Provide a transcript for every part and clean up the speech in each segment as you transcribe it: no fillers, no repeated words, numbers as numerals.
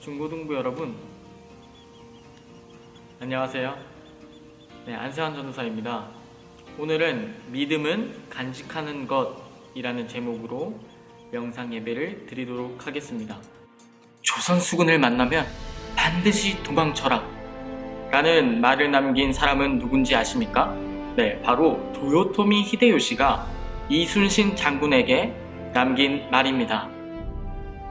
중고등부 여러분, 안녕하세요. 안세환 전도사입니다. 오늘은 믿음은 간직하는 것이라는 제목으로 영상 예배를 드리도록 하겠습니다. 조선수군을 만나면 반드시 도망쳐라 라는 말을 남긴 사람은 누군지 아십니까? 바로 도요토미 히데요시가 이순신 장군에게 남긴 말입니다.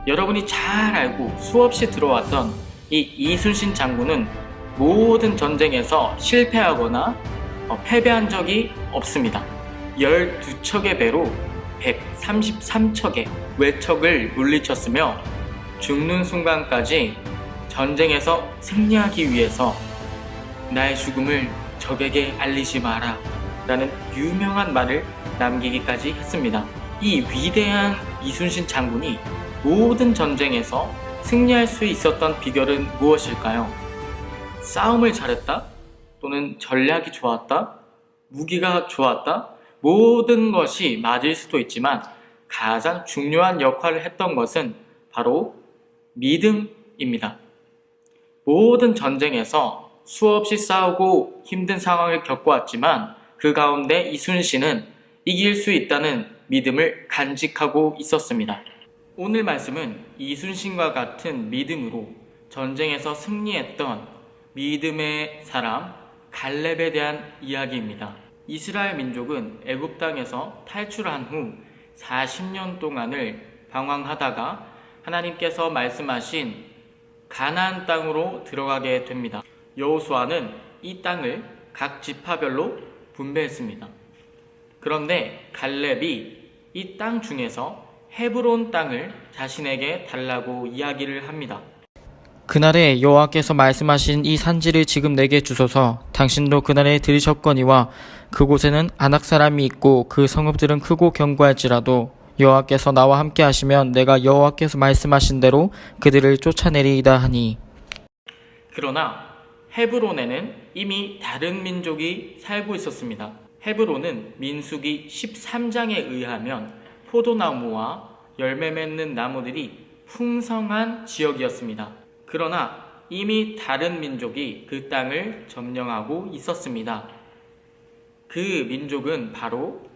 여러분이 잘 알고 수없이 들어왔던 이 이순신 장군은 모든 전쟁에서 실패하거나 패배한 적이 없습니다. 12척의 배로 133척의 외척을 물리쳤으며 죽는 순간까지 전쟁에서 승리하기 위해서 나의 죽음을 적에게 알리지 마라 라는 유명한 말을 남기기까지 했습니다. 이 위대한 이순신 장군이 모든 전쟁에서 승리할 수 있었던 비결은 무엇일까요? 싸움을 잘했다? 또는 전략이 좋았다? 무기가 좋았다? 모든 것이 맞을 수도 있지만 가장 중요한 역할을 했던 것은 바로 믿음입니다. 모든 전쟁에서 수없이 싸우고 힘든 상황을 겪어왔지만 그 가운데 이순신은 이길 수 있다는 믿음을 간직하고 있었습니다. 오늘 말씀은 이순신과 같은 믿음으로 전쟁에서 승리했던 믿음의 사람 갈렙에 대한 이야기입니다. 이스라엘 민족은 애굽 땅에서 탈출한 후 40년 동안을 방황하다가 하나님께서 말씀하신 가나안 땅으로 들어가게 됩니다. 여호수아는 이 땅을 각 지파별로 분배했습니다. 그런데 갈렙이 이 땅 중에서 헤브론 땅을 자신에게 달라고 이야기를 합니다. 그날에 여호와께서 말씀하신 이 산지를 지금 내게 주소서. 당신도 그날에 들으셨거니와 그곳에는 아낙 사람이 있고 그 성읍들은 크고 견고할지라도 여호와께서 나와 함께 하시면 내가 여호와께서 말씀하신 대로 그들을 쫓아내리이다 하니. 그러나 헤브론에는 이미 다른 민족이 살고 있었습니다. 헤브론은 민수기 13장에 의하면 포도나무와 열매 맺는 나무들이 풍성한 지역이었습니다. 그러나 이미 다른 민족이 그 땅을 점령하고 있었습니다. 그 민족은 바로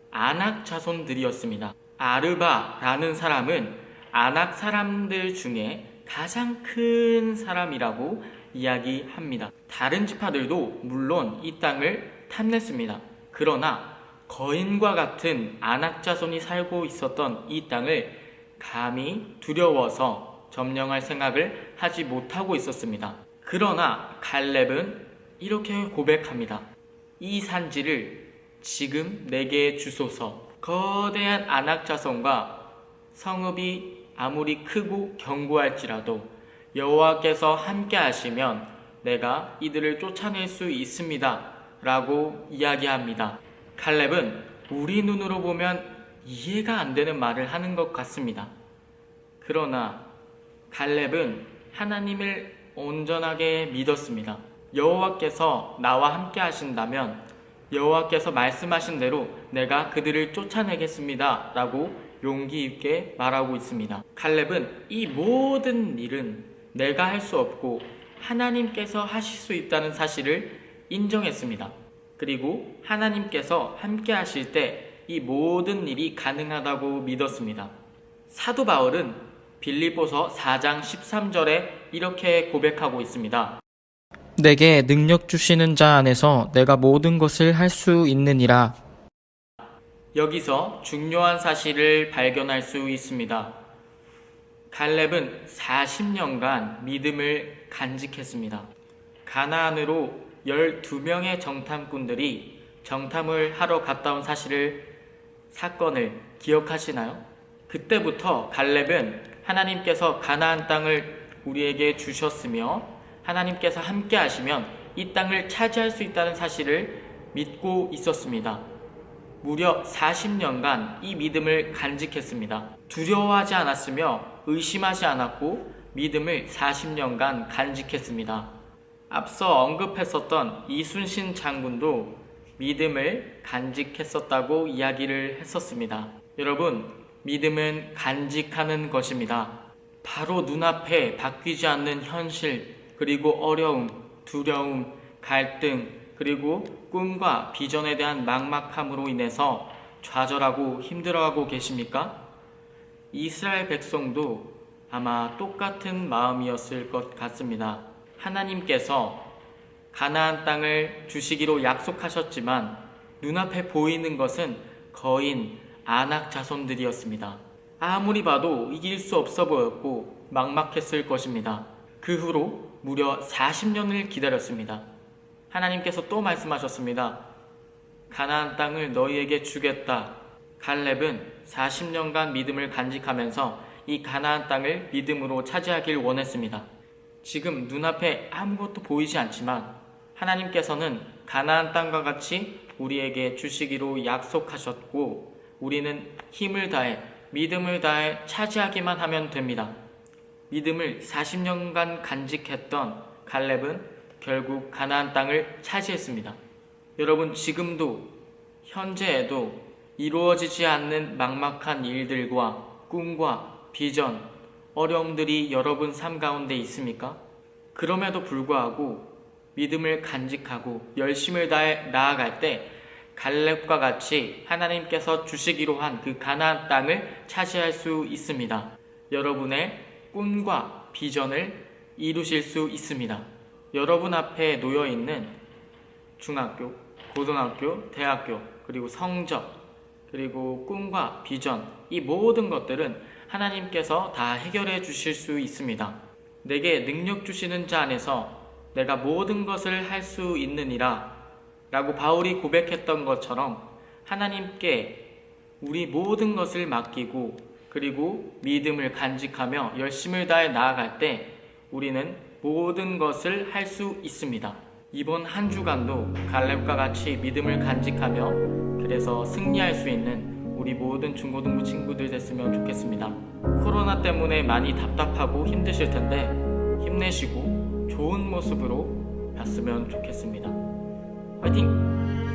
아낙 자손들이었습니다. 아르바라는 사람은 아낙 사람들 중에 가장 큰 사람이라고 이야기합니다. 다른 지파들도 물론 이 땅을 탐냈습니다. 그러나 거인과 같은 아낙 자손이 살고 있었던 이 땅을 감히 두려워서 점령할 생각을 하지 못하고 있었습니다. 그러나 갈렙은 이렇게 고백합니다. 이 산지를 지금 내게 주소서. 거대한 아낙 자손과 성읍이 아무리 크고 견고할지라도 여호와께서 함께 하시면 내가 이들을 쫓아낼 수 있습니다 라고 이야기합니다. 갈렙은 우리 눈으로 보면 이해가 안 되는 말을 하는 것 같습니다. 그러나 갈렙은 하나님을 온전하게 믿었습니다. 여호와께서 나와 함께 하신다면 여호와께서 말씀하신 대로 내가 그들을 쫓아내겠습니다 라고 용기 있게 말하고 있습니다. 갈렙은 이 모든 일은 내가 할 수 없고 하나님께서 하실 수 있다는 사실을 인정했습니다. 그리고 하나님께서 함께 하실 때 이 모든 일이 가능하다고 믿었습니다. 사도 바울은 빌립보서 4장 13절에 이렇게 고백하고 있습니다. 내게 능력 주시는 자 안에서 내가 모든 것을 할 수 있느니라. 여기서 중요한 사실을 발견할 수 있습니다. 갈렙은 40년간 믿음을 간직했습니다. 가나안으로 12명의 정탐꾼들이 정탐을 하러 갔다 온 사건을 기억하시나요? 그때부터 갈렙은 하나님께서 가나안 땅을 우리에게 주셨으며 하나님께서 함께 하시면 이 땅을 차지할 수 있다는 사실을 믿고 있었습니다. 무려 40년간 이 믿음을 간직했습니다. 두려워하지 않았으며 의심하지 않았고 믿음을 40년간 간직했습니다. 앞서 언급했었던 이순신 장군도 믿음을 간직했었다고 이야기를 했었습니다. 여러분, 믿음은 간직하는 것입니다. 바로 눈앞에 바뀌지 않는 현실, 그리고 어려움, 두려움, 갈등, 그리고 꿈과 비전에 대한 막막함으로 인해서 좌절하고 힘들어하고 계십니까? 이스라엘 백성도 아마 똑같은 마음이었을 것 같습니다. 하나님께서 가나안 땅을 주시기로 약속하셨지만 눈앞에 보이는 것은 거인, 아낙 자손들이었습니다. 아무리 봐도 이길 수 없어 보였고 막막했을 것입니다. 그 후로 무려 40년을 기다렸습니다. 하나님께서 또 말씀하셨습니다. 가나안 땅을 너희에게 주겠다. 갈렙은 40년간 믿음을 간직하면서 이 가나안 땅을 믿음으로 차지하길 원했습니다. 지금 눈앞에 아무것도 보이지 않지만 하나님께서는 가나안 땅과 같이 우리에게 주시기로 약속하셨고 우리는 힘을 다해 믿음을 다해 차지하기만 하면 됩니다. 믿음을 40년간 간직했던 갈렙은 결국 가나안 땅을 차지했습니다. 여러분, 지금도 현재에도 이루어지지 않는 막막한 일들과 꿈과 비전, 어려움들이 여러분 삶 가운데 있습니까? 그럼에도 불구하고 믿음을 간직하고 열심을 다해 나아갈 때 갈렙과 같이 하나님께서 주시기로 한 그 가나안 땅을 차지할 수 있습니다. 여러분의 꿈과 비전을 이루실 수 있습니다. 여러분 앞에 놓여 있는 중학교, 고등학교, 대학교, 그리고 성적, 그리고 꿈과 비전, 이 모든 것들은 하나님께서 다 해결해 주실 수 있습니다. 내게 능력 주시는 자 안에서 내가 모든 것을 할 수 있느니라 라고 바울이 고백했던 것처럼 하나님께 우리 모든 것을 맡기고 그리고 믿음을 간직하며 열심을 다해 나아갈 때 우리는 모든 것을 할 수 있습니다. 이번 한 주간도 갈렙과 같이 믿음을 간직하며 그래서 승리할 수 있는 우리 모든 중고등부 친구들 됐으면 좋겠습니다. 코로나 때문에 많이 답답하고 힘드실 텐데 힘내시고 좋은 모습으로 봤으면 좋겠습니다. 화이팅!